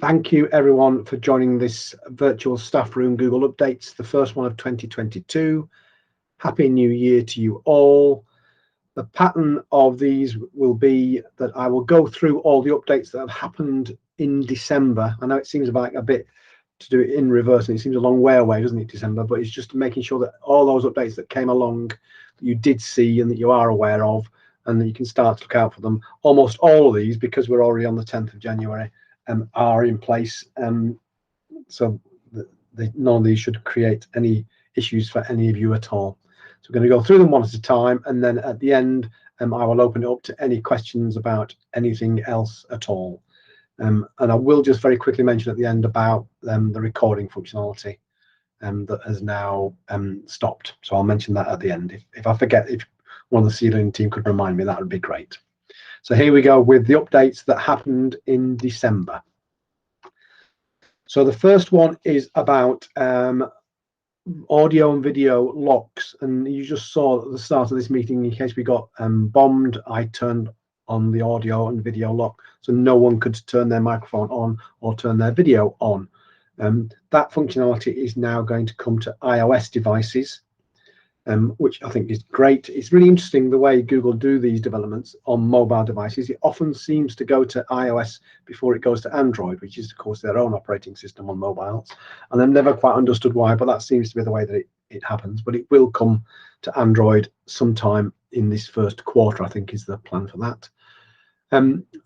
Thank you everyone for joining this virtual staff room Google updates, the first one of 2022. Happy New Year to you all. The pattern of these will be that I will go through all the updates that have happened in December. I know it seems like a bit to do it in reverse, and it seems a long way away, doesn't it, December? But it's just making sure that all those updates that came along that you did see and that you are aware of, and that you can start to look out for them. Almost all of these, because we're already on the 10th of January, are in place, so none of these should create any issues for any of you at all. So we're going to go through them one at a time, and then at the end I will open it up to any questions about anything else at all. And I will just very quickly mention at the end about the recording functionality that has now stopped. So I'll mention that at the end. If I forget, if one of the Sealing team could remind me, that would be great. So here we go with the updates that happened in December. So the first one is about audio and video locks, and you just saw at the start of this meeting, in case we got bombed, I turned on the audio and video lock, so no one could turn their microphone on or turn their video on. That functionality is now going to come to iOS devices, which I think is great. It's really interesting the way Google do these developments on mobile devices. It often seems to go to iOS before it goes to Android, which is of course their own operating system on mobiles, and I've never quite understood why, but that seems to be the way that it happens. But it will come to Android sometime in this first quarter, I think is the plan for that.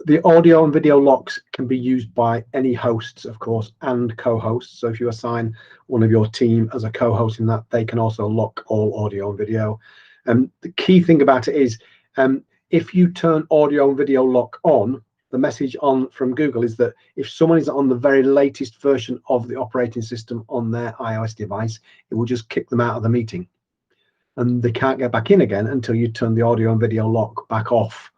The audio and video locks can be used by any hosts, of course, and co-hosts. So if you assign one of your team as a co-host in that, they can also lock all audio and video. The key thing about it is if you turn audio and video lock on, the message on from Google is that if someone is on the very latest version of the operating system on their iOS device, it will just kick them out of the meeting, and they can't get back in again until you turn the audio and video lock back off.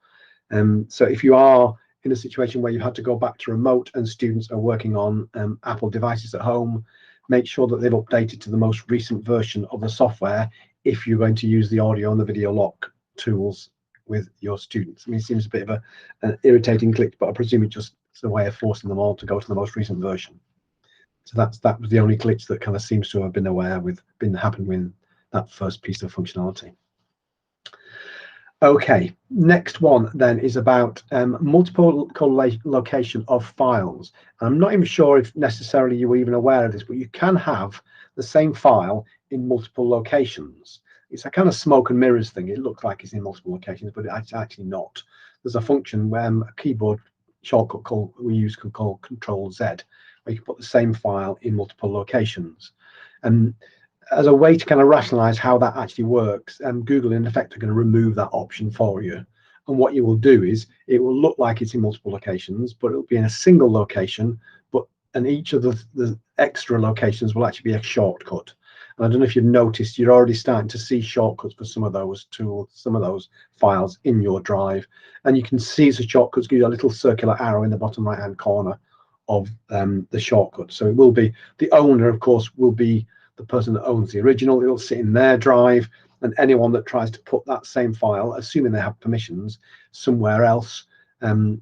So if you are in a situation where you had to go back to remote and students are working on Apple devices at home, make sure that they've updated to the most recent version of the software if you're going to use the audio and the video lock tools with your students. I mean, it seems a bit of an irritating glitch, but I presume it's just a way of forcing them all to go to the most recent version. So that was the only glitch that kind of seems to have been happened with that first piece of functionality. Okay, next one then is about multiple location of files. I'm not even sure if necessarily you were even aware of this, but you can have the same file in multiple locations. It's a kind of smoke and mirrors thing. It looks like it's in multiple locations, but it's actually not. There's a function where a keyboard shortcut we use called Control-Z, where you can put the same file in multiple locations. And as a way to kind of rationalize how that actually works, Google in effect are going to remove that option for you. And what you will do is it will look like it's in multiple locations, but it'll be in a single location, and each of the extra locations will actually be a shortcut. And I don't know if you've noticed, you're already starting to see shortcuts for some of those tools, some of those files in your drive. And you can see the shortcuts give you a little circular arrow in the bottom right hand corner of the shortcut. So it will be, the owner of course will be the person that owns the original. It'll sit in their drive, and anyone that tries to put that same file, assuming they have permissions, somewhere else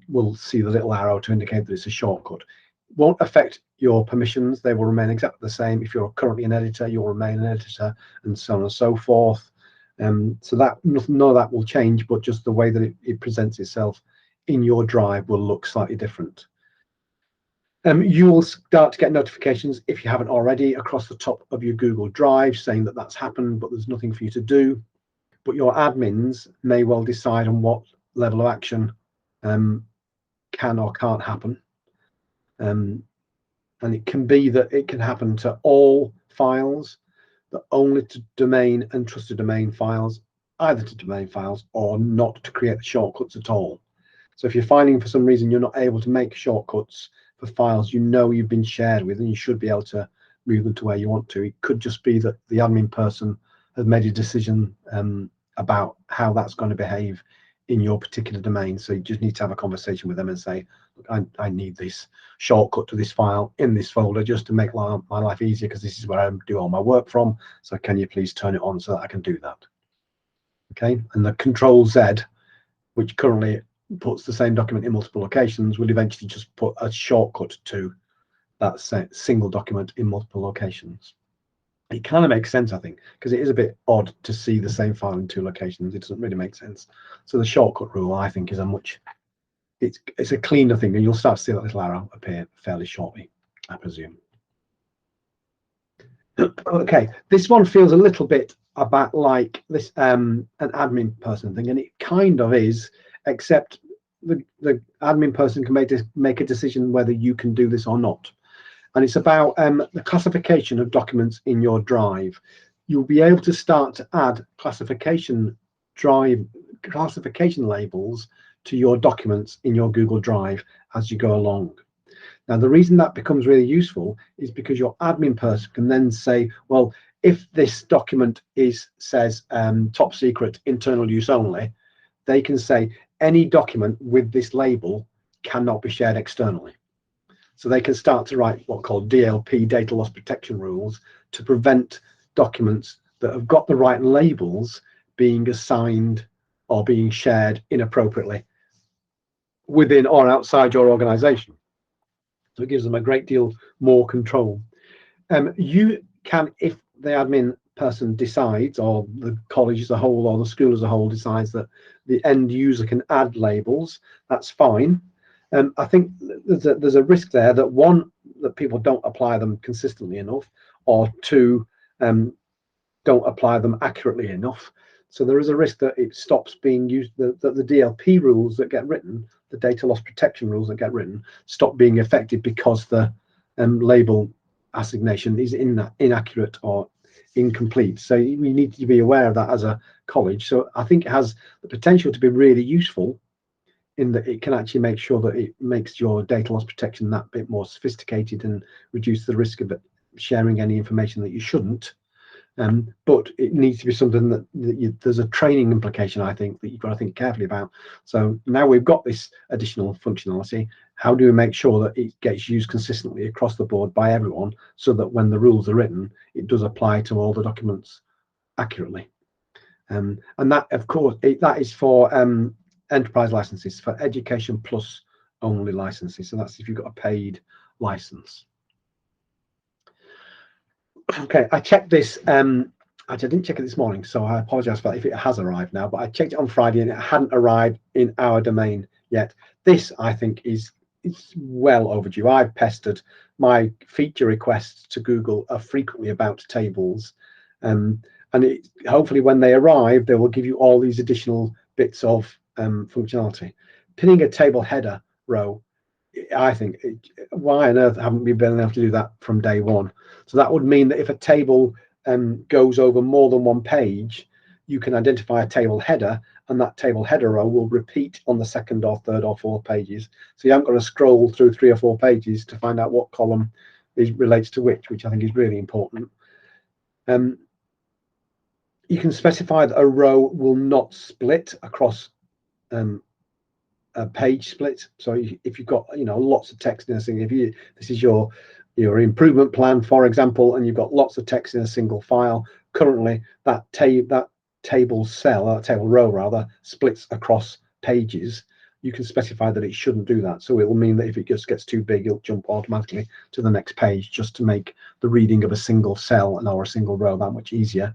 will see the little arrow to indicate that it's a shortcut. It won't affect your permissions. They will remain exactly the same. If you're currently an editor, you'll remain an editor, and so on and so forth. So that none of that will change, but just the way that it presents itself in your drive will look slightly different. You will start to get notifications, if you haven't already, across the top of your Google Drive saying that that's happened, but there's nothing for you to do. But your admins may well decide on what level of action can or can't happen. And it can be that it can happen to all files, but only to domain and trusted domain files, either to domain files or not to create the shortcuts at all. So if you're finding for some reason you're not able to make shortcuts for files you know you've been shared with, and you should be able to move them to where you want to, it could just be that the admin person has made a decision about how that's going to behave in your particular domain. So you just need to have a conversation with them and say, look, I need this shortcut to this file in this folder just to make my life easier, because this is where I do all my work from. So can you please turn it on so that I can do that? Okay, and the Control-Z, which currently puts the same document in multiple locations, will eventually just put a shortcut to that single document in multiple locations. It kind of makes sense, I think, because it is a bit odd to see the same file in 2 locations. It doesn't really make sense. So the shortcut rule, I think, is a much, it's a cleaner thing, and you'll start to see that little arrow appear fairly shortly, I presume. Okay, this one feels a little bit about like this an admin person thing, and it kind of is, except the admin person can make a decision whether you can do this or not. And it's about the classification of documents in your drive. You'll be able to start to add classification labels to your documents in your Google Drive as you go along. Now, the reason that becomes really useful is because your admin person can then say, well, if this document says top secret, internal use only, they can say any document with this label cannot be shared externally. So they can start to write what are called DLP, data loss protection rules, to prevent documents that have got the right labels being assigned or being shared inappropriately within or outside your organization. So it gives them a great deal more control. You can, if the admin person decides, or the college as a whole, or the school as a whole decides that the end user can add labels, that's fine. I think there's a risk there that, one, that people don't apply them consistently enough, or two, don't apply them accurately enough. So there is a risk that it stops being used, that the DLP rules that get written, the data loss protection rules that get written, stop being effective because the label assignation is inaccurate or incomplete. So we need to be aware of that as a college. So I think it has the potential to be really useful in that it can actually make sure that it makes your data loss protection that bit more sophisticated and reduce the risk of it sharing any information that you shouldn't. But it needs to be something that there's a training implication, I think, that you've got to think carefully about. So now we've got this additional functionality. How do we make sure that it gets used consistently across the board by everyone, so that when the rules are written, it does apply to all the documents accurately? And that, of course, that is for enterprise licenses, for education plus only licenses. So that's if you've got a paid license. Okay, I checked this. Actually, I didn't check it this morning, so I apologize for that if it has arrived now, but I checked it on Friday and it hadn't arrived in our domain yet. This, I think, it's well overdue. I've pestered my feature requests to Google are frequently about tables, and hopefully when they arrive, they will give you all these additional bits of functionality. Pinning a table header row, I think, why on earth haven't we been able to do that from day one? So that would mean that if a table goes over more than one page, you can identify a table header, and that table header row will repeat on the second or third or fourth pages. So you haven't got to scroll through 3 or 4 pages to find out what column relates to which I think is really important. You can specify that a row will not split across a page split. So if you've got lots of text in a single, this is your improvement plan, for example, and you've got lots of text in a single file, currently that table row rather splits across pages. You can specify that it shouldn't do that. So it will mean that if it just gets too big, it'll jump automatically to the next page, just to make the reading of a single cell or a single row that much easier.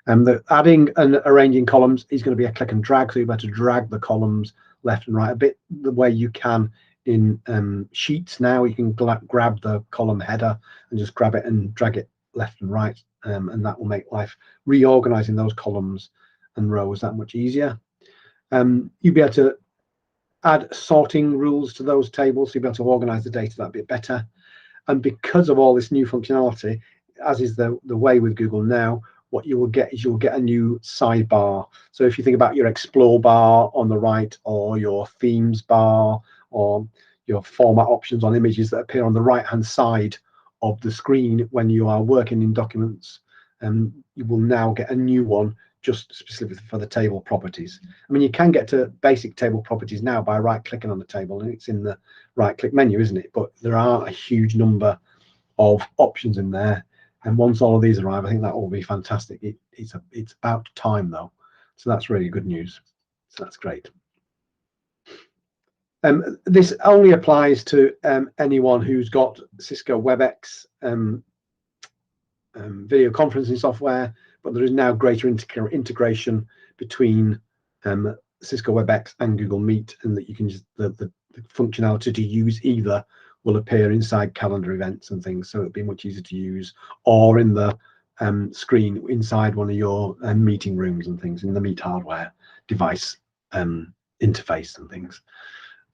And the adding and arranging columns is going to be a click and drag, so you better drag the columns left and right a bit the way you can in Sheets now. You can grab the column header and just grab it and drag it left and right, and that will make life reorganizing those columns and rows that much easier. You'll be able to add sorting rules to those tables, so you'll be able to organize the data that bit better. And because of all this new functionality, as is the way with Google now, what you will get is you'll get a new sidebar. So if you think about your Explore bar on the right, or your Themes bar, or your format options on images that appear on the right-hand side of the screen when you are working in documents, you will now get a new one just specifically for the table properties. I mean, you can get to basic table properties now by right-clicking on the table, and it's in the right-click menu, isn't it? But there are a huge number of options in there. And once all of these arrive, I think that will be fantastic. It's about time though, so that's really good news. So that's great. This only applies to anyone who's got Cisco Webex video conferencing software, but there is now greater integration between Cisco Webex and Google Meet, and that you can just the functionality to use either will appear inside calendar events and things, so it'll be much easier to use, or in the screen inside one of your meeting rooms and things, in the Meet hardware device interface and things.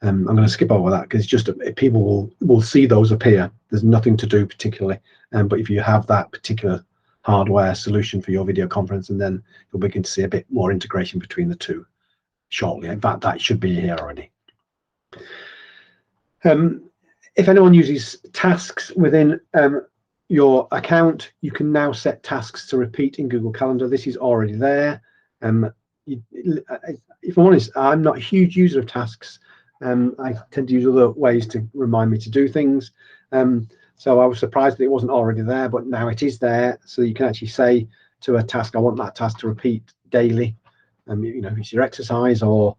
I'm going to skip over that because just people will see those appear. There's nothing to do particularly, but if you have that particular hardware solution for your video conference, and then you'll begin to see a bit more integration between the two shortly. In fact, that should be here already. If anyone uses tasks within your account, you can now set tasks to repeat in Google Calendar. This is already there. If I'm honest, I'm not a huge user of tasks. I tend to use other ways to remind me to do things. So I was surprised that it wasn't already there, but now it is there. So you can actually say to a task, I want that task to repeat daily. You know, if it's your exercise or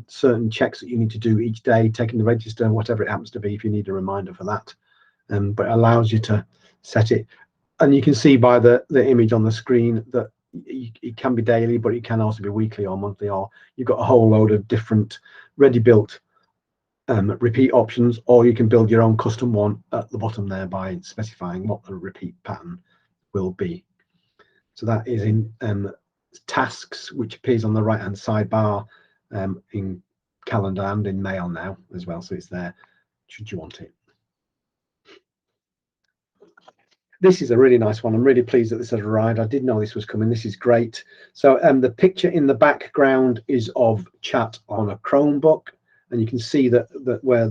certain checks that you need to do each day, taking the register, whatever it happens to be, if you need a reminder for that. But it allows you to set it. And you can see by the image on the screen that it can be daily, but it can also be weekly or monthly, or you've got a whole load of different ready-built repeat options, or you can build your own custom one at the bottom there by specifying what the repeat pattern will be. So that is in tasks, which appears on the right-hand sidebar in calendar and in mail now as well. So it's there should you want it. This is a really nice one. I'm really pleased that this has arrived. I did know this was coming. This is great. So the picture in the background is of chat on a Chromebook, and you can see that where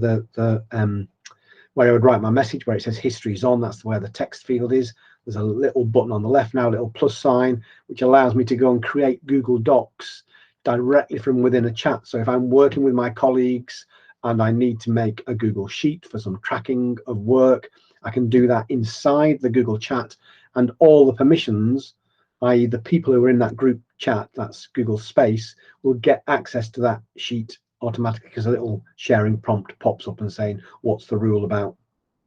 where I would write my message, where it says history is on, that's where the text field is. There's a little button on the left now, a little plus sign, which allows me to go and create Google Docs directly from within a chat. So if I'm working with my colleagues and I need to make a Google Sheet for some tracking of work, I can do that inside the Google chat, and all the permissions, i.e. the people who are in that group chat, that's Google Space, will get access to that sheet automatically, because a little sharing prompt pops up and saying, what's the rule about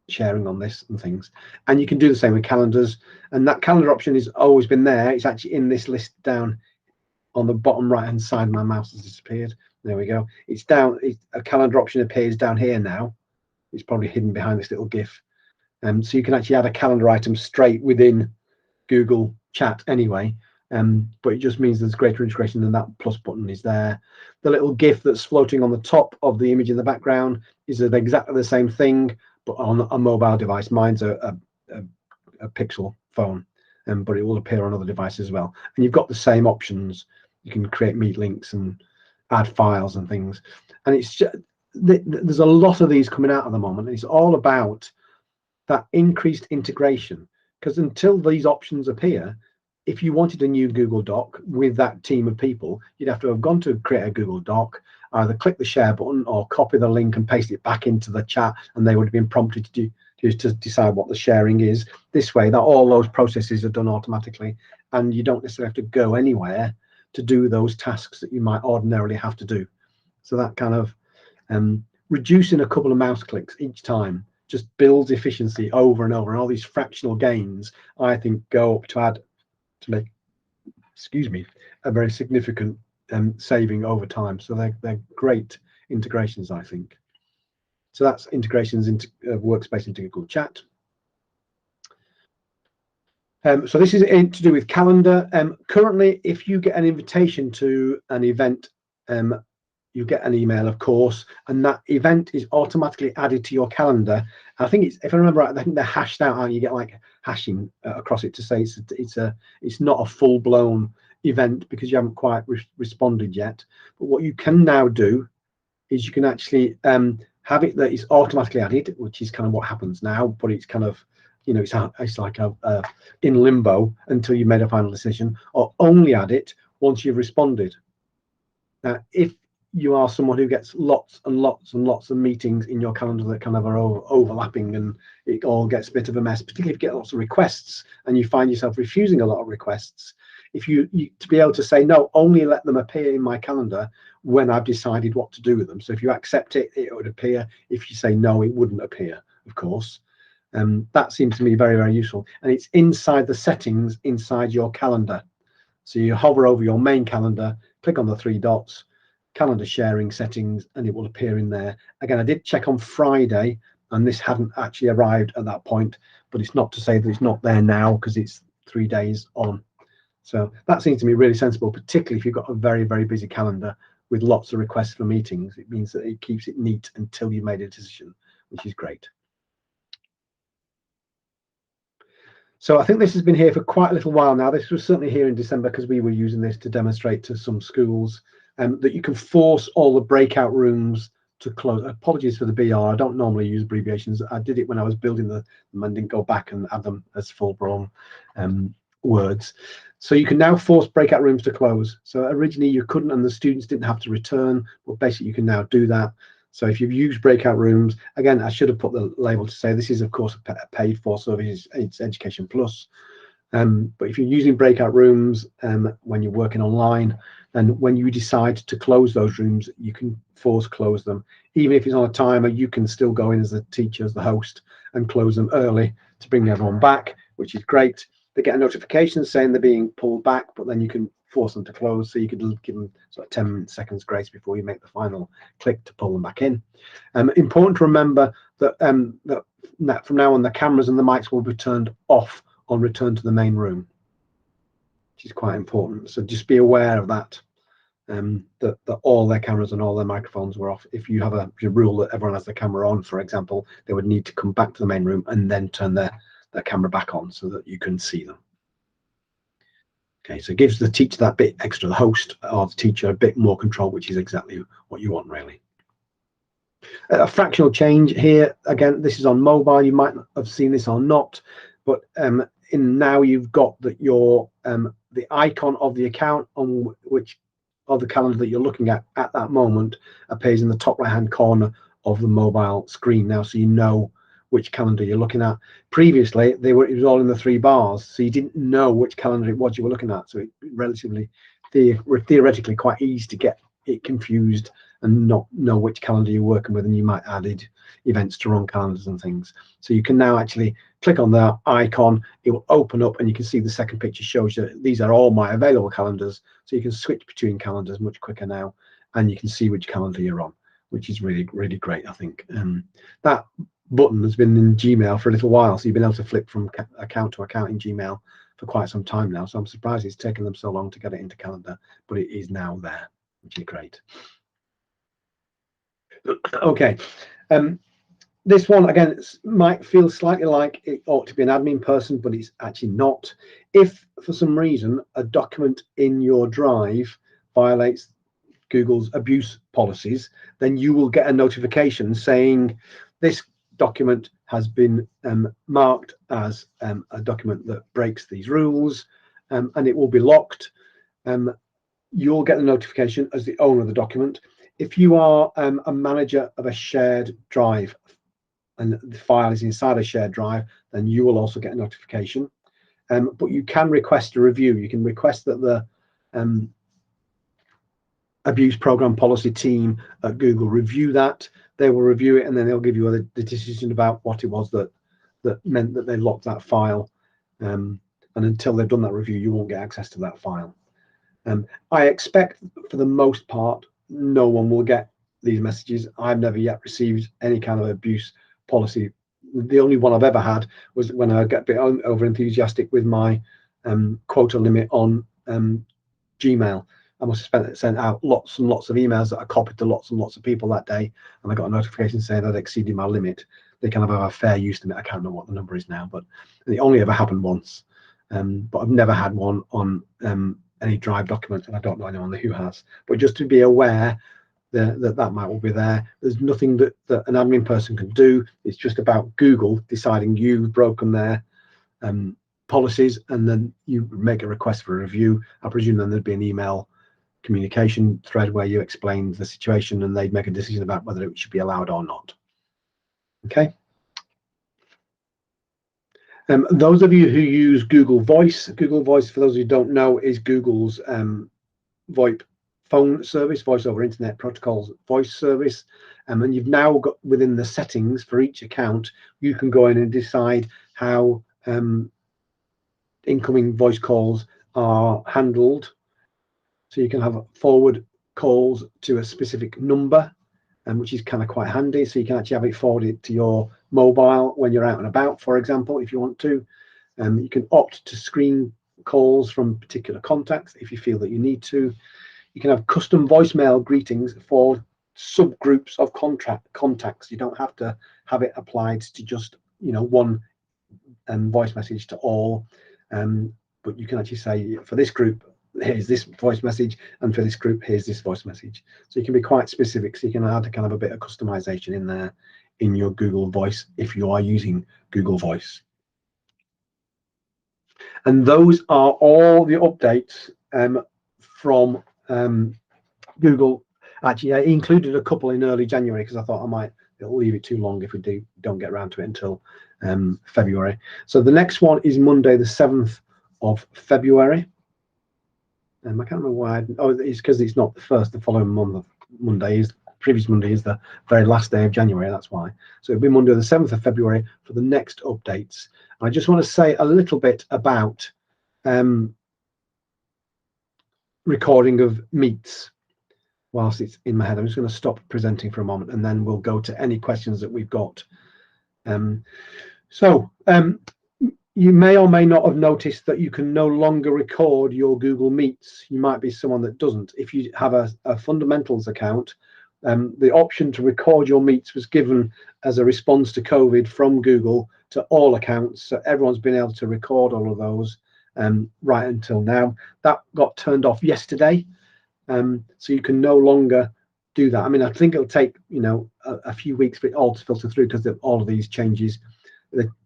sharing on this and things. And you can do the same with calendars, and that calendar option has always been there. It's actually in this list down on the bottom right hand side. My mouse has disappeared. There we go. It's down. A calendar option appears down here now. It's probably hidden behind this little GIF. So you can actually add a calendar item straight within Google Chat anyway, but it just means there's greater integration, and that plus button is there. The little GIF that's floating on the top of the image in the background is exactly the same thing, but on a mobile device. Mine's a Pixel phone, but it will appear on other devices as well. And you've got the same options. You can create meet links and add files and things. And it's just, there's a lot of these coming out at the moment. It's all about that increased integration, because until these options appear, if you wanted a new Google Doc with that team of people, you'd have to have gone to create a Google Doc, either click the share button or copy the link and paste it back into the chat, and they would have been prompted to decide what the sharing is. This way, that all those processes are done automatically, and you don't necessarily have to go anywhere to do those tasks that you might ordinarily have to do. So that kind of reducing a couple of mouse clicks each time just builds efficiency over and over, and all these fractional gains, I think, go up to make, excuse me, a very significant saving over time. So they're great integrations, I think. So that's integrations into Workspace into Google Chat. So this is to do with calendar. Currently, if you get an invitation to an event, you get an email, of course, and that event is automatically added to your calendar. I think it's, if I remember right, I think they're hashed out. You get like hashing across it to say it's not a full-blown event because you haven't quite responded yet. But what you can now do is you can actually have it that it's automatically added, which is kind of what happens now. But it's kind of, you know, it's like in limbo until you've made a final decision, or only add it once you've responded. Now, if you are someone who gets lots and lots and lots of meetings in your calendar that kind of are overlapping, and it all gets a bit of a mess, particularly if you get lots of requests and you find yourself refusing a lot of requests, if you to be able to say no, only let them appear in my calendar when I've decided what to do with them. So if you accept it, it would appear. If you say no, it wouldn't appear, of course. That seems to me very, very useful, and it's inside the settings inside your calendar. So you hover over your main calendar, click on the three dots, calendar sharing settings, and it will appear in there. Again, I did check on Friday and this hadn't actually arrived at that point, but it's not to say that it's not there now because it's 3 days on. So that seems to me really sensible, particularly if you've got a very, very busy calendar with lots of requests for meetings. It means that it keeps it neat until you've made a decision, which is great. So I think this has been here for quite a little while now. This was certainly here in December because we were using this to demonstrate to some schools that you can force all the breakout rooms to close. Apologies for the BR. I don't normally use abbreviations. I did it when I was building them and didn't go back and add them as full-blown words. So you can now force breakout rooms to close. So originally you couldn't, and the students didn't have to return, but basically you can now do that. So if you've used breakout rooms, again, I should have put the label to say this is, of course, a paid for service. It's Education Plus. But if you're using breakout rooms when you're working online, then when you decide to close those rooms, you can force close them. Even if it's on a timer, you can still go in as the teacher, as the host, and close them early to bring everyone back, which is great. They get a notification saying they're being pulled back, but then you can force them to close. So you could give them sort of 10 seconds grace before you make the final click to pull them back in. Important to remember that, that from now on, the cameras and the mics will be turned off on return to the main room, which is quite important. So just be aware of that, that all their cameras and all their microphones were off. If you have a rule that everyone has the camera on, for example, they would need to come back to the main room and then turn their camera back on so that you can see them. Okay, so it gives the teacher that bit extra, the host or the teacher, a bit more control, which is exactly what you want, really. A fractional change here. Again, this is on mobile. You might have seen this or not, but in now you've got that your the icon of the account on which of the calendar that you're looking at that moment appears in the top right hand corner of the mobile screen now, so you know which calendar you're looking at. Previously it was all in the 3 bars, so you didn't know which calendar it was you were looking at, so it relatively theoretically quite easy to get it confused and not know which calendar you're working with, and you might added events to wrong calendars and things. So you can now actually click on the icon, it will open up and you can see the second picture shows you these are all my available calendars, so you can switch between calendars much quicker now, and you can see which calendar you're on, which is really, really great, I think. That button has been in Gmail for a little while, so you've been able to flip from account to account in Gmail for quite some time now, so I'm surprised it's taken them so long to get it into calendar, but it is now there, which is great. Okay, this one again might feel slightly like it ought to be an admin person, but it's actually not. If for some reason a document in your drive violates Google's abuse policies, then you will get a notification saying this document has been marked as a document that breaks these rules, and it will be locked. You'll get the notification as the owner of the document. If you are a manager of a shared drive and the file is inside a shared drive, then you will also get a notification. But you can request a review. You can request that the abuse program policy team at Google review that. They will review it and then they'll give you the decision about what it was that meant that they locked that file. And until they've done that review, you won't get access to that file. I expect for the most part, no one will get these messages. I've never yet received any kind of abuse policy. The only one I've ever had was when I get a bit over enthusiastic with my quota limit on Gmail. I must have sent out lots and lots of emails that I copied to lots and lots of people that day, and I got a notification saying I'd exceeded my limit. They kind of have a fair use limit. I can't remember what the number is now, but it only ever happened once. But I've never had one on any drive document, and I don't know anyone who has. But just to be aware that might all be there. There's nothing that an admin person can do. It's just about Google deciding you've broken their policies, and then you make a request for a review. I presume then there'd be an email communication thread where you explain the situation and they'd make a decision about whether it should be allowed or not. Okay. Those of you who use Google Voice, for those who don't know, is Google's VoIP phone service, voice over internet protocols voice service. And you've now got within the settings for each account, you can go in and decide how incoming voice calls are handled. So you can have forward calls to a specific number, which is kind of quite handy. So you can actually have it forwarded to your mobile when you're out and about, for example, if you want to. You can opt to screen calls from particular contacts if you feel that you need to. You can have custom voicemail greetings for subgroups of contacts. You don't have to have it applied to just one voice message to all, but you can actually say, for this group, here's this voice message, and for this group, here's this voice message. So you can be quite specific. So you can add kind of a bit of customization in there in your Google Voice if you are using Google Voice. And those are all the updates from Google. Actually, I included a couple in early January because I thought I might leave it too long if we don't get around to it until February. So the next one is Monday, the 7th of February. I can't remember why. It's because it's not the first. The following Monday previous Monday is the very last day of January. That's why. So it'll be Monday, the 7th of February for the next updates. I just want to say a little bit about recording of meets whilst it's in my head. I'm just going to stop presenting for a moment, and then we'll go to any questions that we've got. You may or may not have noticed that you can no longer record your Google Meets. You might be someone that doesn't. If you have a fundamentals account, the option to record your meets was given as a response to COVID from Google to all accounts. So everyone's been able to record all of those right until now. That got turned off yesterday. So you can no longer do that. I mean, I think it'll take a few weeks for it all to filter through, because all of these changes,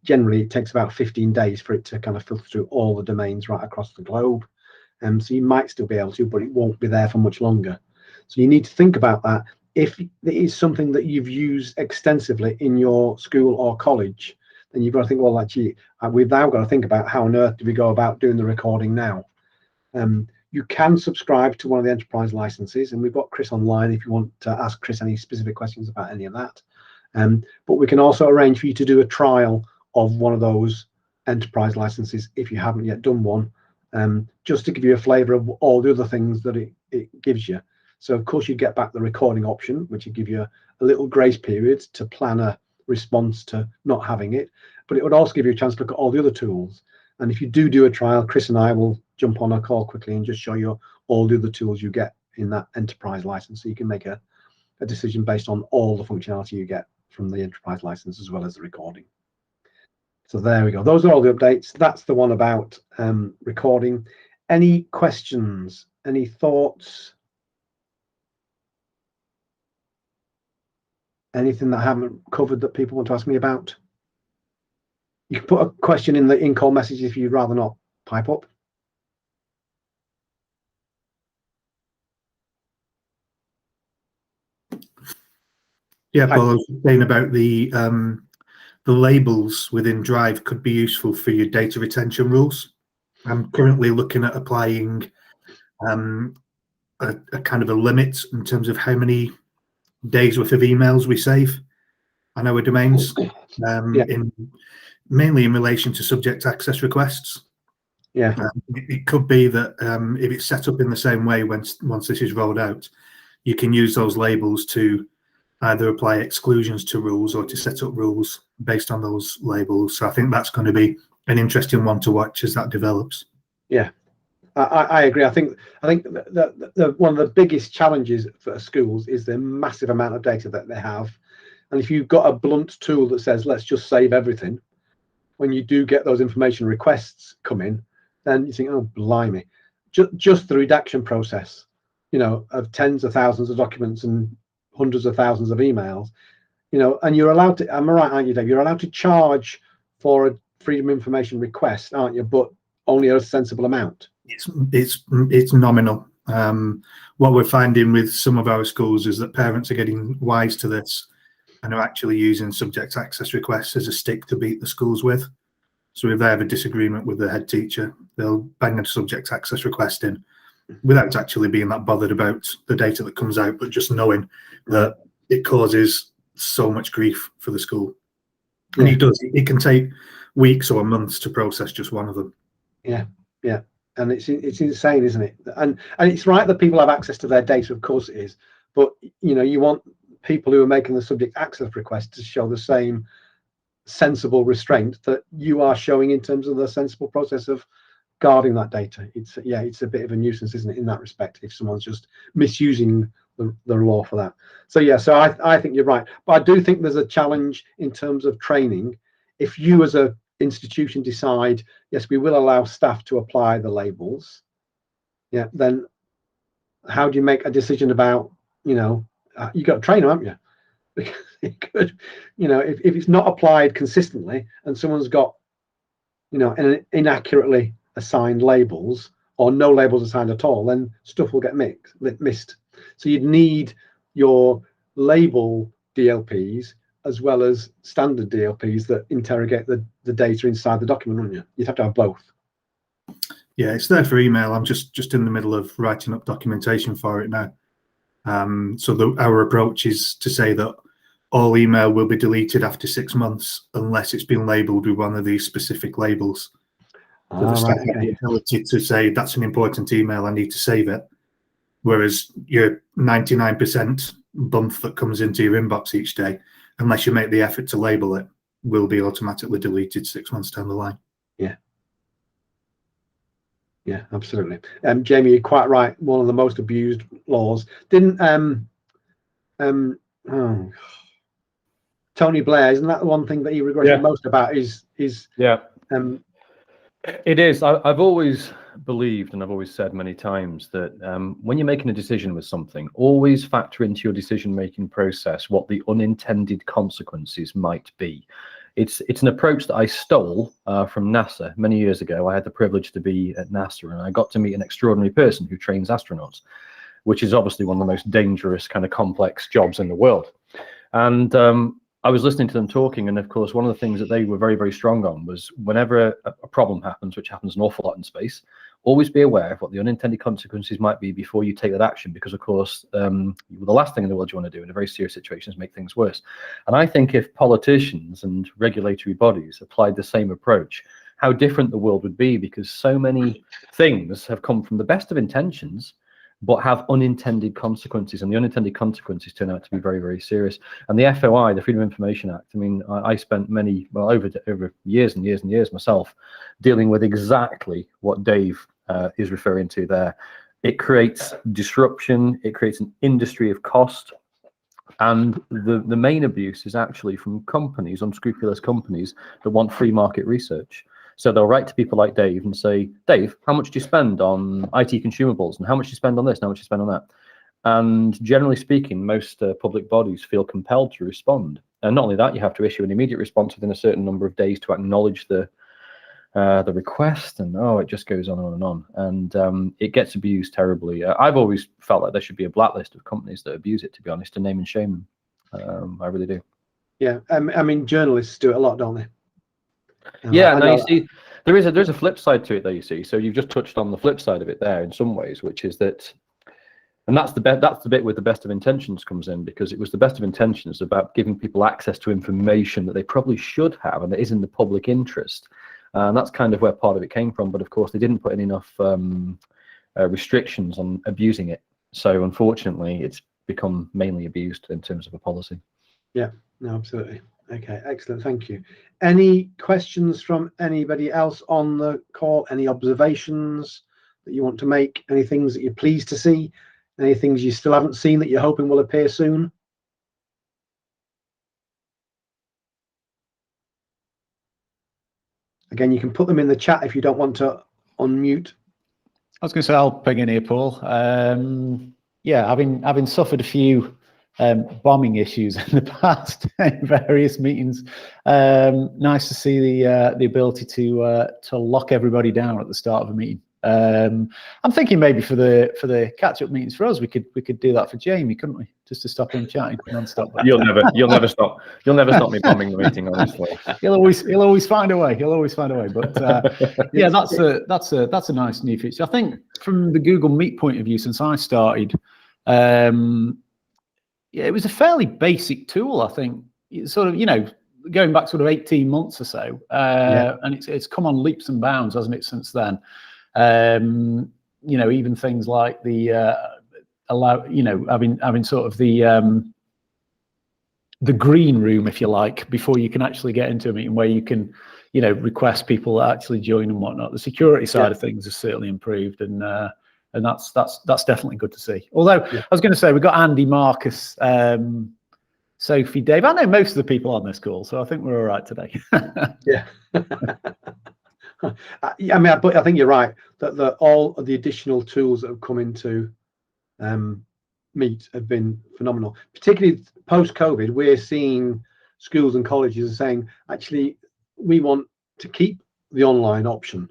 generally it takes about 15 days for it to kind of filter through all the domains right across the globe. So you might still be able to, but it won't be there for much longer. So you need to think about that. If it is something that you've used extensively in your school or college, then you've got to think, well, actually, we've now got to think about how on earth do we go about doing the recording now. You can subscribe to one of the enterprise licenses, and we've got Chris online if you want to ask Chris any specific questions about any of that. But we can also arrange for you to do a trial of one of those enterprise licenses if you haven't yet done one, just to give you a flavour of all the other things that it gives you. So of course you get back the recording option, which will give you a little grace period to plan a response to not having it, but it would also give you a chance to look at all the other tools. And if you do a trial, Chris and I will jump on a call quickly and just show you all the other tools you get in that enterprise license, so you can make a decision based on all the functionality you get from the enterprise license as well as the recording. So there we go. Those are all the updates. That's the one about recording. Any questions? Any thoughts? Anything that I haven't covered that people want to ask me about? You can put a question in the in-call message if you'd rather not pipe up. Yeah, Paul, I was saying about the labels within Drive could be useful for your data retention rules. I'm currently looking at applying a kind of a limit in terms of how many days worth of emails we save on our domains, mainly in relation to subject access requests. Yeah, it could be that if it's set up in the same way once this is rolled out, you can use those labels to either apply exclusions to rules or to set up rules based on those labels. So I think that's going to be an interesting one to watch as that develops. Yeah, I agree. I think the one of the biggest challenges for schools is the massive amount of data that they have. And if you've got a blunt tool that says, let's just save everything, when you do get those information requests come in, then you think, oh, blimey, just the redaction process, of tens of thousands of documents and hundreds of thousands of emails, and you're allowed to, am I right, aren't you, Dave? You're allowed to charge for a freedom of information request, aren't you? But only a sensible amount. It's nominal. What we're finding with some of our schools is that parents are getting wise to this and are actually using subject access requests as a stick to beat the schools with. So if they have a disagreement with the head teacher, they'll bang a subject access request in without actually being that bothered about the data that comes out, but just knowing that it causes so much grief for the school. And it can take weeks or months to process just one of them. Yeah, yeah. And it's insane, isn't it? And it's right that people have access to their data, of course it is. But you want people who are making the subject access request to show the same sensible restraint that you are showing in terms of the sensible process of guarding that data. It's a bit of a nuisance, isn't it, in that respect, if someone's just misusing the law for that. So I think you're right, but I do think there's a challenge in terms of training. If you as a institution decide, yes, we will allow staff to apply the labels, then how do you make a decision about, you got to train them, haven't you? Because it could, if it's not applied consistently and someone's got, inaccurately assigned labels or no labels assigned at all, then stuff will get missed. So you'd need your label DLPs as well as standard DLPs that interrogate the data inside the document, wouldn't you? You'd have to have both. Yeah, it's there for email. I'm just in the middle of writing up documentation for it now. So our approach is to say that all email will be deleted after 6 months unless it's been labelled with one of these specific labels. So the staff have the ability to say, that's an important email, I need to save it. Whereas your 99% bump that comes into your inbox each day, unless you make the effort to label it, will be automatically deleted 6 months down the line. Yeah, absolutely. Jamie, you're quite right. One of the most abused laws. Didn't Tony Blair, isn't that the one thing that he regretted most about is it is. I've always believed, and I've always said many times, that when you're making a decision with something, always factor into your decision-making process what the unintended consequences might be. It's an approach that I stole from NASA many years ago. I had the privilege to be at NASA, and I got to meet an extraordinary person who trains astronauts, which is obviously one of the most dangerous, kind of complex jobs in the world. And I was listening to them talking, and of course, one of the things that they were very, very strong on was whenever a problem happens, which happens an awful lot in space, always be aware of what the unintended consequences might be before you take that action, because of course, the last thing in the world you want to do in a very serious situation is make things worse. And I think if politicians and regulatory bodies applied the same approach, how different the world would be, because so many things have come from the best of intentions, but have unintended consequences, and the unintended consequences turn out to be very, very serious. And the FOI, the Freedom of Information Act, I mean, I spent over years and years and years myself dealing with exactly what Dave is referring to there. It creates disruption, it creates an industry of cost, and the main abuse is actually from companies, unscrupulous companies that want free market research. So they'll write to people like Dave and say, Dave, how much do you spend on IT consumables? And how much do you spend on this? And how much do you spend on that? And generally speaking, most public bodies feel compelled to respond. And not only that, you have to issue an immediate response within a certain number of days to acknowledge the request. And it just goes on and on. And it gets abused terribly. I've always felt like there should be a blacklist of companies that abuse it, to be honest, to name and shame them. I really do. Yeah, I mean, journalists do it a lot, don't they? Now you see, there's a flip side to it, though, you see. So you've just touched on the flip side of it there in some ways, which is that, and that's the bit where the best of intentions comes in, because it was the best of intentions about giving people access to information that they probably should have and that is in the public interest. And that's kind of where part of it came from. But of course, they didn't put in enough restrictions on abusing it. So unfortunately, it's become mainly abused in terms of a policy. Yeah, no, absolutely. Okay, excellent. Thank you. Any questions from anybody else on the call? Any observations that you want to make? Any things that you're pleased to see? Any things you still haven't seen that you're hoping will appear soon? Again, you can put them in the chat if you don't want to unmute. I was going to say, I'll ping in here, Paul. Yeah, having suffered a few bombing issues in the past in various meetings, nice to see the ability to lock everybody down at the start of a meeting. I'm thinking maybe for the catch-up meetings for us, we could do that for Jamie, couldn't we? Just to stop him chatting non-stop. You'll never stop me bombing the meeting, honestly. He'll always find a way. But yeah, that's a nice new feature. I think from the Google Meet point of view, since I started, yeah, it was a fairly basic tool. I think it's sort of, going back sort of 18 months or so, and it's come on leaps and bounds, hasn't it, since then? Even things like the having sort of the green room, if you like, before you can actually get into a meeting, where you can request people to actually join and whatnot. The security side of things has certainly improved, and that's definitely good to see. Although I was going to say, we've got Andy, Marcus, Sophie, Dave. I know most of the people on this call, so I think we're all right today. Yeah. I mean, but I think you're right that all of the additional tools that have come into Meet have been phenomenal. Particularly post-COVID, we're seeing schools and colleges saying, actually, we want to keep the online option.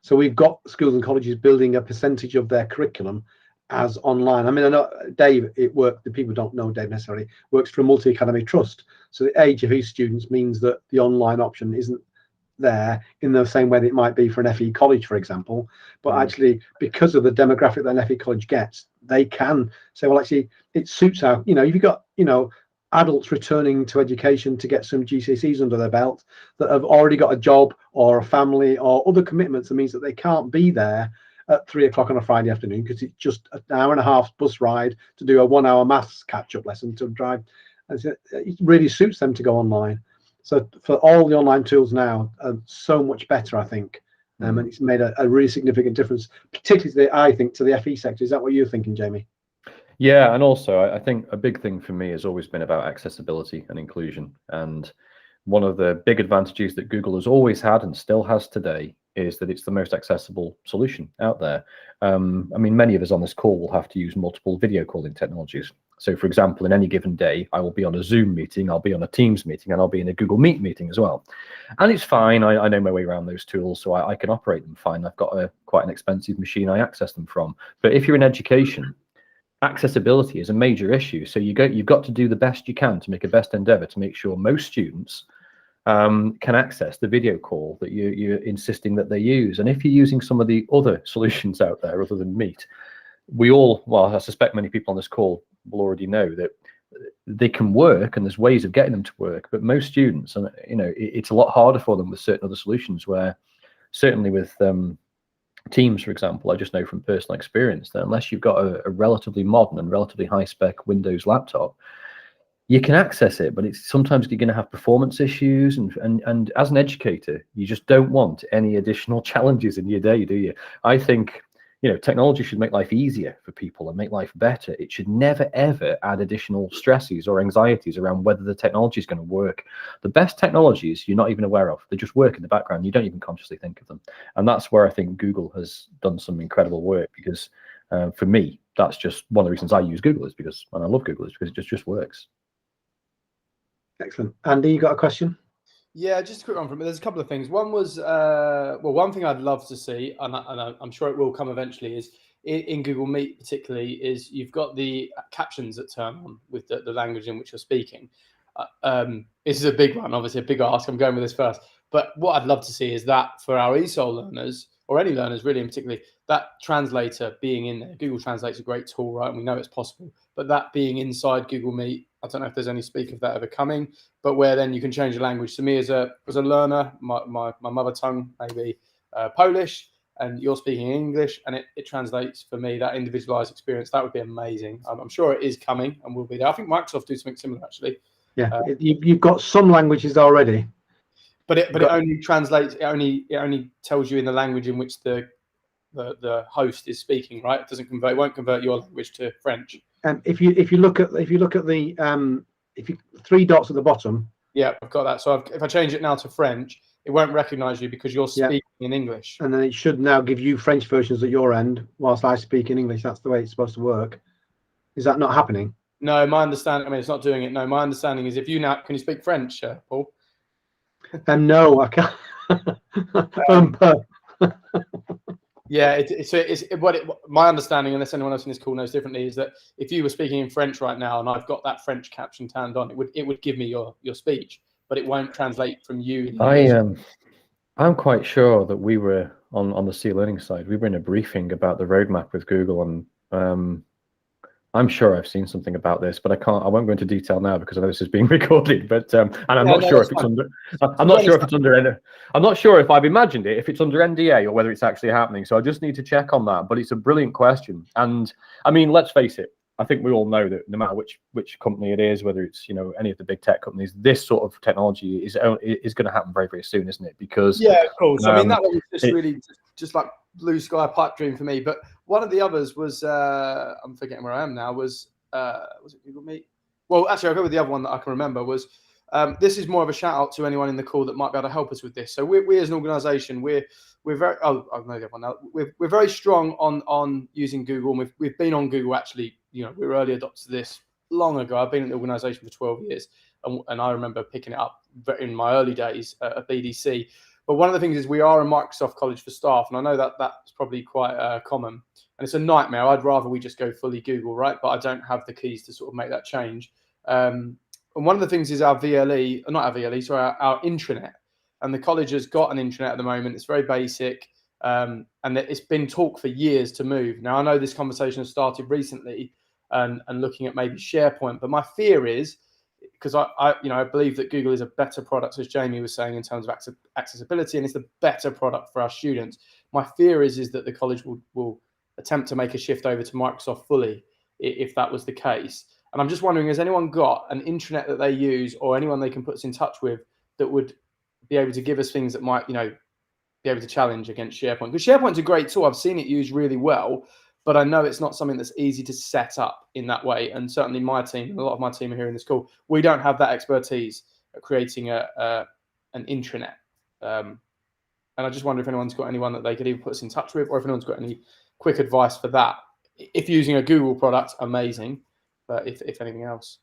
So we've got schools and colleges building a percentage of their curriculum as online. I mean, I know Dave, the people don't know Dave necessarily, works for a multi-academy trust. So the age of his students means that the online option isn't there in the same way that it might be for an FE college, for example. But actually, because of the demographic that an FE college gets, they can say, well, actually, it suits our, if you've got, adults returning to education to get some GCSEs under their belt that have already got a job or a family or other commitments, that means that they can't be there at 3 o'clock on a Friday afternoon because it's just an hour and a half bus ride to do a 1 hour maths catch-up lesson to drive. And so it really suits them to go online. So for all the online tools now are so much better, I think, and it's made a really significant difference, particularly to the FE sector. Is that what you're thinking, Jamie? Yeah, and also I think a big thing for me has always been about accessibility and inclusion. And one of the big advantages that Google has always had and still has today is that it's the most accessible solution out there. I mean, many of us on this call will have to use multiple video calling technologies. So, for example, in any given day, I will be on a Zoom meeting, I'll be on a Teams meeting, and I'll be in a Google Meet meeting as well. And it's fine. I know my way around those tools, so I can operate them fine. I've got quite an expensive machine I access them from. But if you're in education, accessibility is a major issue. So you've got to do the best you can to make a best endeavor to make sure most students can access the video call that you're insisting that they use. And if you're using some of the other solutions out there other than Meet, I suspect many people on this call will already know that they can work and there's ways of getting them to work, but most students, and it's a lot harder for them with certain other solutions, where certainly with Teams, for example, I just know from personal experience that unless you've got a relatively modern and relatively high-spec Windows laptop, you can access it, but it's sometimes you're going to have performance issues, and as an educator, you just don't want any additional challenges in your day, do you? I think technology should make life easier for people and make life better. It should never, ever add additional stresses or anxieties around whether the technology is going to work. The best technologies you're not even aware of. They just work in the background. You don't even consciously think of them. And that's where I think Google has done some incredible work, because for me, that's just one of the reasons I use Google, and I love Google, is because it just works. Excellent. Andy, you got a question? Yeah, just a quick one from me. There's a couple of things. One was, one thing I'd love to see, and I'm sure it will come eventually, is in Google Meet particularly, is you've got the captions that turn on with the language in which you're speaking. This is a big one, obviously a big ask. I'm going with this first. But what I'd love to see is that for our ESOL learners, or any learners really in particularly, that translator being in there. Google Translate's a great tool, right? And we know it's possible. But that being inside Google Meet, I don't know if there's any speak of that ever coming, but where then you can change the language. To me as a learner, my mother tongue may be Polish, and you're speaking English, and it translates for me, that individualized experience. That would be amazing. I'm sure it is coming and will be there. I think Microsoft do something similar, actually. Yeah, you've got some languages already. But it only translates. It only tells you in the language in which the host is speaking, right? It doesn't convert. It won't convert your language to French. If you look at the three dots at the bottom. Yeah, I've got that. So if I change it now to French, it won't recognise you because you're speaking in English. And then it should now give you French versions at your end, whilst I speak in English. That's the way it's supposed to work. Is that not happening? No, my understanding. I mean, it's not doing it. No, my understanding is if you now can you speak French, Paul? No, I can't. Yeah, my understanding, unless anyone else in this call knows differently, is that if you were speaking in French right now and I've got that French caption turned on, it would give me your speech, but it won't translate from you in English. I'm quite sure that we were on the C-learning side. We were in a briefing about the roadmap with Google, and I'm sure I've seen something about this, but I won't go into detail now because I know this is being recorded. But and I'm not sure if it's under. I'm not sure if it's under. I'm not sure if I've imagined it, if it's under NDA or whether it's actually happening. So I just need to check on that. But it's a brilliant question, and I mean, let's face it. I think we all know that no matter which company it is, whether it's any of the big tech companies, this sort of technology is going to happen very, very soon, isn't it? Because yeah, of course. I mean, that one was just really just like blue sky pipe dream for me. But one of the others was I'm forgetting where I am now. Was it Google Meet? Well, actually, I'll go with the other one that I can remember. Was this is more of a shout out to anyone in the call that might be able to help us with this. So we as an organisation, we're very I know the other one now. We're very strong on using Google, and we've been on Google actually. We were early adopters of this long ago. I've been in the organisation for 12 years, and I remember picking it up in my early days at BDC. But one of the things is we are a Microsoft college for staff, and I know that that's probably quite common, and it's a nightmare. I'd rather we just go fully Google, right? But I don't have the keys to sort of make that change. And one of the things is our VLE, not our VLE, sorry, our intranet. And the college has got an intranet at the moment. It's very basic, and it's been talked for years to move. Now, I know this conversation has started recently and looking at maybe SharePoint, but my fear is, because I believe that Google is a better product, as Jamie was saying, in terms of accessibility, and it's the better product for our students. My fear is that the college will attempt to make a shift over to Microsoft fully, if that was the case. And I'm just wondering, has anyone got an intranet that they use, or anyone they can put us in touch with that would be able to give us things that might, be able to challenge against SharePoint? Because SharePoint's a great tool. I've seen it used really well, but I know it's not something that's easy to set up in that way. And certainly my team, and a lot of my team are here in this call, we don't have that expertise at creating an intranet. And I just wonder if anyone's got anyone that they could either put us in touch with, or if anyone's got any quick advice for that. If using a Google product, amazing. But if anything else.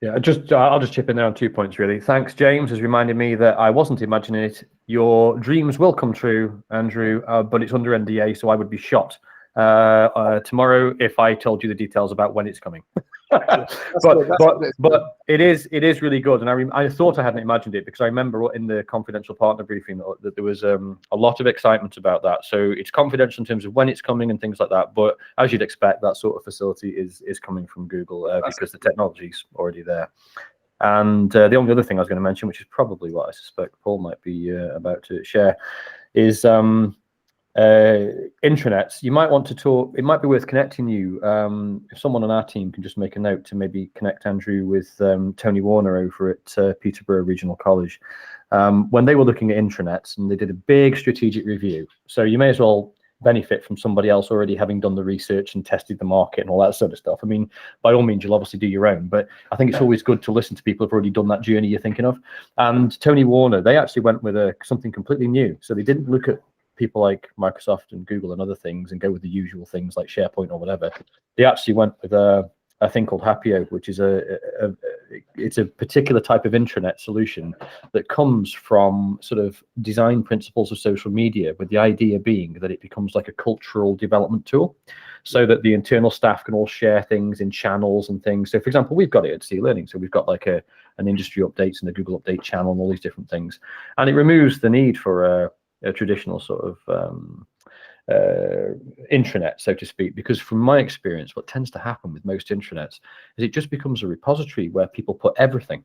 Yeah, I'll just chip in there on 2 points, really. Thanks, James, has reminded me that I wasn't imagining it. Your dreams will come true, Andrew, but it's under NDA, so I would be shot tomorrow if I told you the details about when it's coming. but it is really good, and I thought I hadn't imagined it, because I remember in the confidential partner briefing that there was a lot of excitement about that. So it's confidential in terms of when it's coming and things like that, but as you'd expect, that sort of facility is coming from Google because the technology's already there. And the only other thing I was going to mention, which is probably what I suspect Paul might be about to share, is intranets. You might want to talk. It might be worth connecting you. If someone on our team can just make a note to maybe connect Andrew with Tony Warner over at Peterborough Regional College, when they were looking at intranets, and they did a big strategic review. So you may as well benefit from somebody else already having done the research and tested the market and all that sort of stuff. I mean, by all means, you'll obviously do your own, but I think it's always good to listen to people who've already done that journey you're thinking of. And Tony Warner, they actually went with something completely new. So they didn't look at people like Microsoft and Google and other things and go with the usual things like SharePoint or whatever. They actually went with a thing called Hapio, which is it's a particular type of intranet solution that comes from sort of design principles of social media, with the idea being that it becomes like a cultural development tool, so that the internal staff can all share things in channels and things. So for example, we've got it at C-Learning, so we've got like an industry updates and a Google update channel and all these different things, and it removes the need for a traditional sort of intranet, so to speak, because from my experience, what tends to happen with most intranets is it just becomes a repository where people put everything,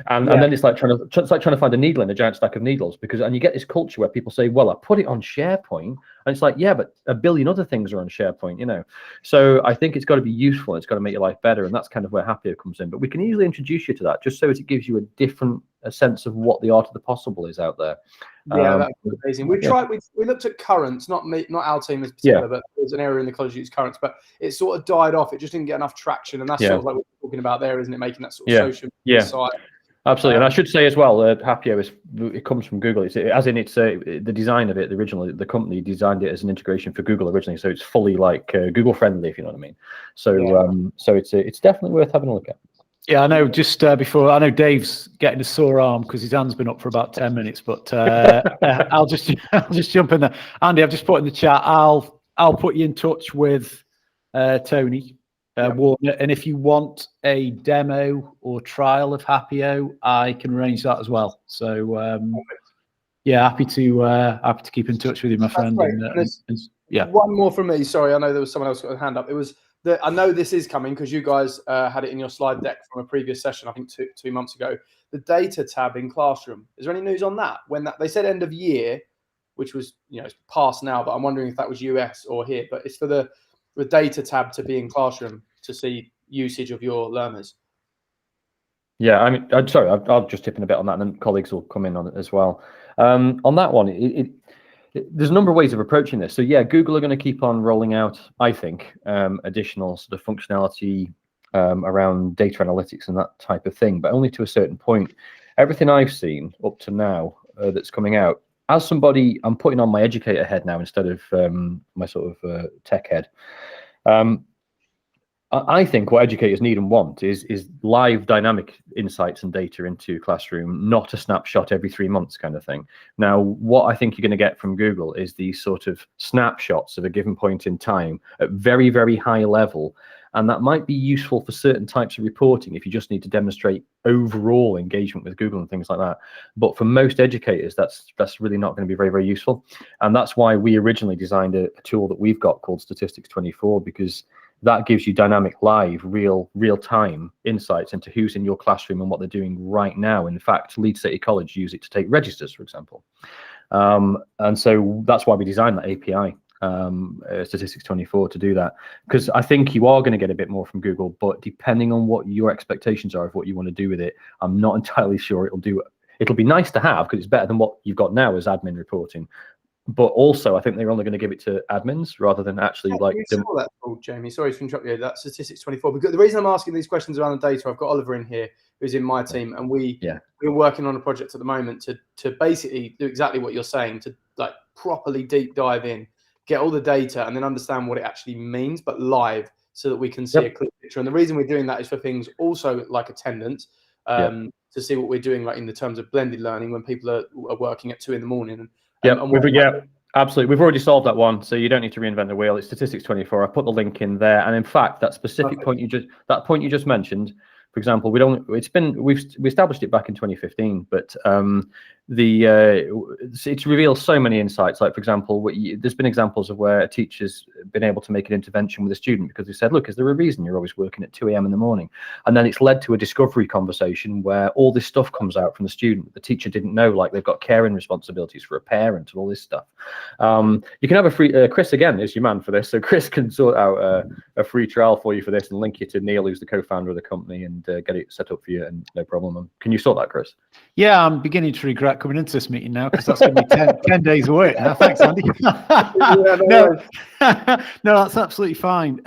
and then it's like trying to find a needle in a giant stack of needles, and you get this culture where people say, well, I put it on SharePoint, and it's like, yeah, but a billion other things are on SharePoint, So I think it's got to be useful, it's got to make your life better, and that's kind of where Happier comes in. But we can easily introduce you to that, just so it gives you a sense of what the art of the possible is out there. Yeah, that's amazing. We tried. We looked at currents, not our team in particular, but there's an area in the college that uses currents, but it sort of died off. It just didn't get enough traction, and that's sort of like what we're talking about there, isn't it? Making that sort of social site. Absolutely, and I should say as well, Hapio it comes from Google. It's the design of it. Originally, the company designed it as an integration for Google originally, so it's fully like Google friendly, if you know what I mean. So so it's definitely worth having a look at. Yeah, I know. Just before, I know Dave's getting a sore arm because his hand's been up for about 10 minutes. But I'll just jump in there. Andy, I've just put in the chat. I'll put you in touch with Tony Warner, and if you want a demo or trial of Happio, I can arrange that as well. So yeah, happy to keep in touch with you, my friend. And, yeah. One more from me. Sorry, I know there was someone else got a hand up. It was I know this is coming because you guys had it in your slide deck from a previous session, I think two months ago. The data tab in Classroom. Is there any news on that? When they said end of year, which was it's past now, but I'm wondering if that was US or here. But it's for the data tab to be in Classroom to see usage of your learners. Yeah, I mean, I'm sorry, I'll just tip in a bit on that, and then colleagues will come in on it as well. On that one, there's a number of ways of approaching this. So yeah, Google are going to keep on rolling out, I think, additional sort of functionality around data analytics and that type of thing, but only to a certain point. Everything I've seen up to now that's coming out, as somebody, I'm putting on my educator head now instead of my sort of tech head. I think what educators need and want is live dynamic insights and data into Classroom, not a snapshot every 3 months kind of thing. Now, what I think you're going to get from Google is these sort of snapshots of a given point in time at very, very high level. And that might be useful for certain types of reporting if you just need to demonstrate overall engagement with Google and things like that. But for most educators, that's really not going to be very, very useful. And that's why we originally designed a tool that we've got called Statistics 24, because that gives you dynamic, live, real-time insights into who's in your classroom and what they're doing right now. In fact, Leeds City College use it to take registers, for example. And so that's why we designed that API, Statistics 24, to do that. Because I think you are going to get a bit more from Google, but depending on what your expectations are of what you want to do with it, I'm not entirely sure it'll do it. It'll be nice to have because it's better than what you've got now as admin reporting. But also, I think they're only going to give it to admins rather than actually like. You saw that, Jamie. Sorry to interrupt you. That's Statistics 24. Because the reason I'm asking these questions around the data, I've got Oliver in here, who's in my team, and we're working on a project at the moment to basically do exactly what you're saying, to like properly deep dive in, get all the data, and then understand what it actually means, but live, so that we can see a clear picture. And the reason we're doing that is for things also like attendance, to see what we're doing, like in the terms of blended learning when people are working at 2 in the morning. Absolutely. We've already solved that one, so you don't need to reinvent the wheel. It's Statistics 24. I put the link in there, and in fact, that specific point you just mentioned, for example, we established it back in 2015, but it's revealed so many insights. Like, for example, there's been examples of where a teacher's been able to make an intervention with a student because they said, look, is there a reason you're always working at 2 a.m. in the morning? And then it's led to a discovery conversation where all this stuff comes out from the student. The teacher didn't know, like they've got caring responsibilities for a parent and all this stuff. You can have a free, Chris again is your man for this. So Chris can sort out a free trial for you for this and link you to Neil, who's the co-founder of the company, and get it set up for you, and no problem. Can you sort that, Chris? Yeah, I'm beginning to regret coming into this meeting now because that's going to be 10 days of work now. Thanks, Andy. No, that's absolutely fine.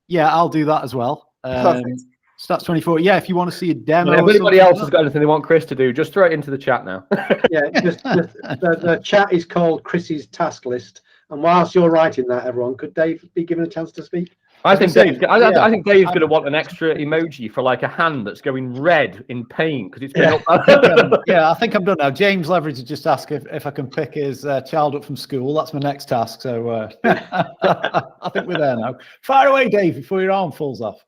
Yeah, I'll do that as well. Stats 24. Yeah, if you want to see a demo. If anybody else has got anything they want Chris to do, just throw it into the chat now. Yeah, the chat is called Chris's task list. And whilst you're writing that, everyone, could Dave be given a chance to speak? I think Dave's going to want an extra emoji for like a hand that's going red in pain because it's been up. Yeah, I think I'm done now. James Leverage has just asked if I can pick his child up from school. That's my next task. So I think we're there now. Fire away, Dave, before your arm falls off.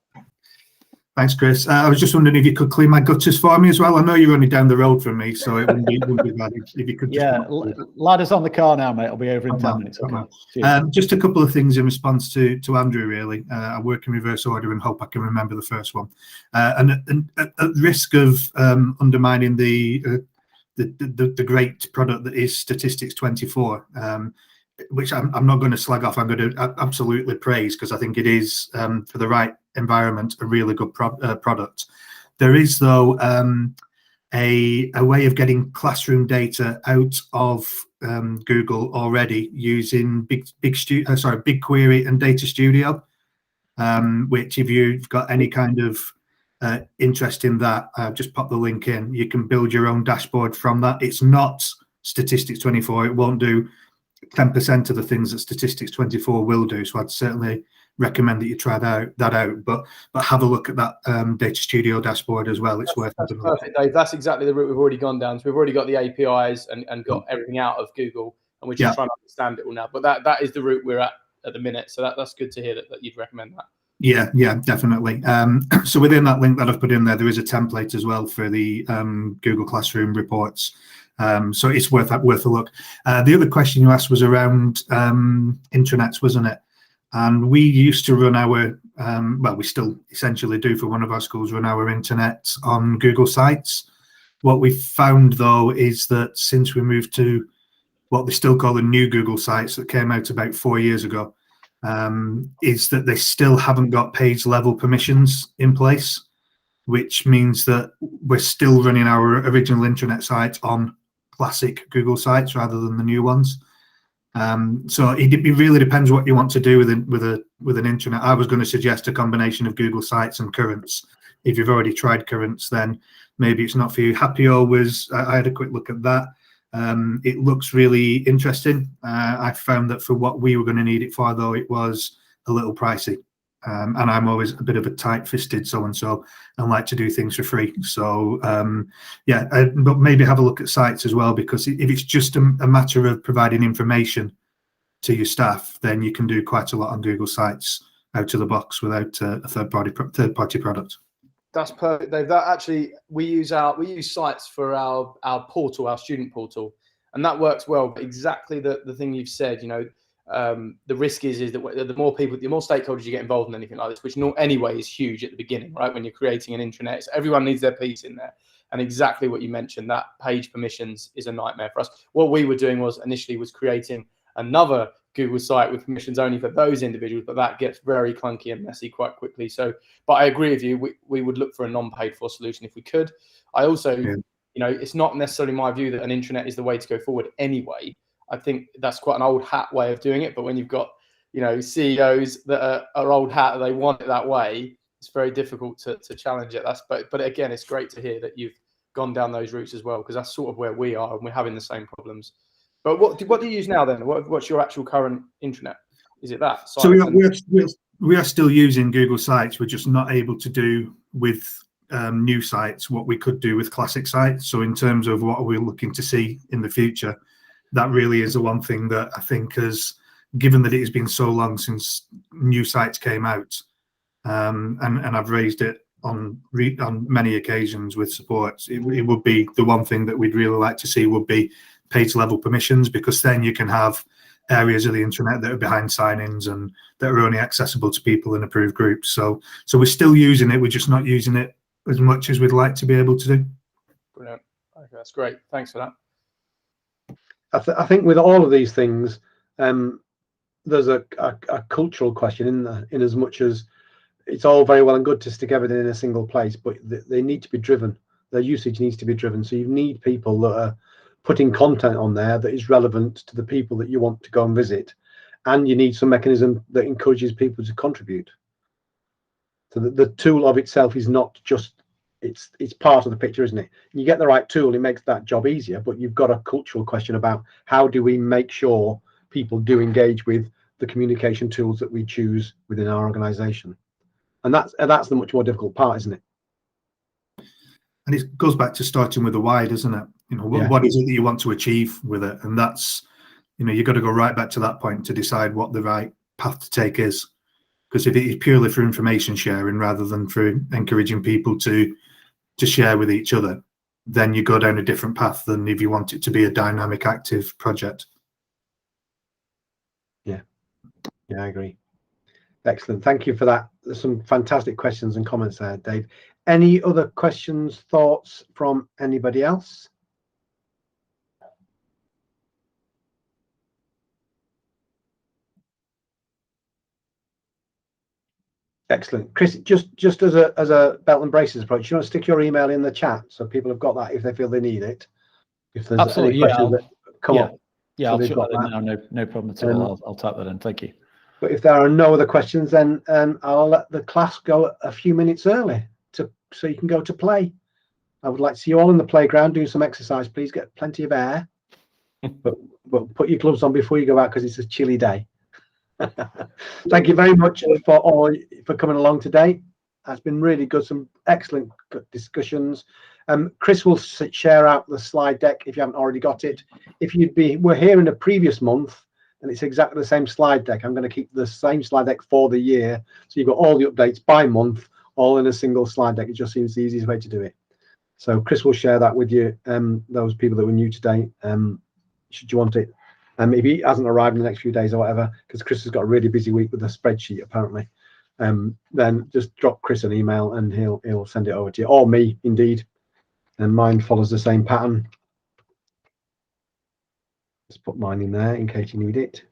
Thanks, Chris. I was just wondering if you could clean my gutters for me as well. I know you're only down the road from me, so it wouldn't be bad if you could. Yeah, ladder's on the car now, mate. I'll be over in 10 minutes. Okay. Just a couple of things in response to Andrew, really. I work in reverse order and hope I can remember the first one. And at risk of undermining the great product that is Statistics 24, which I'm not going to slag off, I'm going to absolutely praise because I think it is, for the right environment, a really good product. There is, though, a way of getting classroom data out of Google already using BigQuery and Data Studio, which if you've got any kind of interest in that, just pop the link in. You can build your own dashboard from that. It's not Statistics 24. It won't do 10% of the things that Statistics 24 will do. So I'd certainly recommend that you try that out. But have a look at that Data Studio dashboard as well. It's worth having a look. Perfect, Dave. That's exactly the route we've already gone down. So we've already got the APIs and got everything out of Google, and we're just trying to understand it all now. But that is the route we're at the minute. So that's good to hear that you'd recommend that. Yeah, definitely. So within that link that I've put in there is a template as well for the Google Classroom reports. So it's worth a look. The other question you asked was around intranets, wasn't it? And we used to run our, well, we still essentially do for one of our schools, run our internet on Google Sites. What we found, though, is that since we moved to what they still call the new Google Sites that came out about 4 years ago, is that they still haven't got page level permissions in place, which means that we're still running our original intranet site on classic Google Sites rather than the new ones. So it really depends what you want to do with an intranet. I was going to suggest a combination of Google Sites and Currents. If you've already tried Currents, then maybe it's not for you. Happio was, I had a quick look at that. It looks really interesting. I found that for what we were going to need it for, though, it was a little pricey. And I'm always a bit of a tight-fisted so-and-so and like to do things for free. So, but maybe have a look at Sites as well, because if it's just a matter of providing information to your staff, then you can do quite a lot on Google Sites out of the box without a third-party product. That's perfect, Dave. That actually, we use Sites for our portal, our student portal, and that works well. But exactly the thing you've said, you know, the risk is that the more people, the more stakeholders you get involved in anything like this, which anyway is huge at the beginning, right? When you're creating an intranet, so everyone needs their piece in there. And exactly what you mentioned, that page permissions is a nightmare for us. What we were doing initially was creating another Google site with permissions only for those individuals, but that gets very clunky and messy quite quickly. So, but I agree with you. We would look for a non-paid for solution if we could. I also, you know, it's not necessarily my view that an intranet is the way to go forward anyway. I think that's quite an old hat way of doing it. But when you've got, you know, CEOs that are old hat, they want it that way, it's very difficult to challenge it. But again, it's great to hear that you've gone down those routes as well, because that's sort of where we are and we're having the same problems. But what do you use now then? What's your actual current intranet? Is it that? So we are still using Google Sites. We're just not able to do with new sites what we could do with classic sites. So in terms of what we're looking to see in the future, that really is the one thing that I think has, given that it has been so long since new sites came out, and I've raised it on many occasions with support, it would be the one thing that we'd really like to see would be page level permissions, because then you can have areas of the internet that are behind sign-ins and that are only accessible to people in approved groups. So we're still using it, we're just not using it as much as we'd like to be able to do. Brilliant. Okay, that's great. Thanks for that. I think with all of these things, there's a cultural question in as much as it's all very well and good to stick everything in a single place, but they need to be driven. Their usage needs to be driven. So you need people that are putting content on there that is relevant to the people that you want to go and visit, and you need some mechanism that encourages people to contribute. So the tool of itself is not just, it's part of the picture, isn't it? You get the right tool, it makes that job easier, but you've got a cultural question about how do we make sure people do engage with the communication tools that we choose within our organization. And that's the much more difficult part, isn't it? And it goes back to starting with the why, doesn't it? You know, what is it that you want to achieve with it? And that's, you know, you've got to go right back to that point to decide what the right path to take is. Because if it is purely for information sharing rather than for encouraging people to share with each other, then you go down a different path than if you want it to be a dynamic, active project. Yeah, I agree. Excellent. Thank you for that. There's some fantastic questions and comments there, Dave. Any other questions, thoughts from anybody else? Excellent. Chris, just as a belt and braces approach, you want to stick your email in the chat so people have got that if they feel they need it. If there's absolutely, any questions that come up. Yeah, so I'll shut that in now. No problem at all. I'll type that in. Thank you. But if there are no other questions, then I'll let the class go a few minutes early so you can go to play. I would like to see you all in the playground doing some exercise. Please get plenty of air, but put your gloves on before you go out because it's a chilly day. Thank you very much for coming along today. That's been really good. Some excellent discussions. Chris will share out the slide deck if you haven't already got it. If were here in a previous month, and it's exactly the same slide deck. I'm going to keep the same slide deck for the year, so you've got all the updates by month, all in a single slide deck. It just seems the easiest way to do it. So Chris will share that with you. Those people that were new today, should you want it. If he hasn't arrived in the next few days or whatever, because Chris has got a really busy week with a spreadsheet apparently. Then just drop Chris an email and he'll send it over to you, or me indeed, and mine follows the same pattern. Let's put mine in there in case you need it.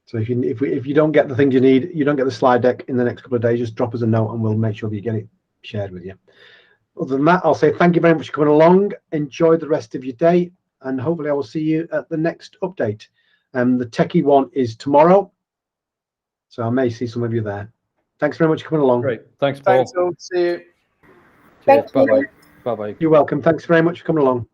So if you don't get the things you need, you don't get the slide deck in the next couple of days, just drop us a note and we'll make sure that you get it shared with you. Other than that, I'll say thank you very much for coming along. Enjoy the rest of your day, and hopefully I will see you at the next update. The techie one is tomorrow, so I may see some of you there. Thanks very much for coming along. Great. Thanks, Paul. Thanks all. See you. Cheers. Bye-bye. Bye-bye. You're welcome. Thanks very much for coming along.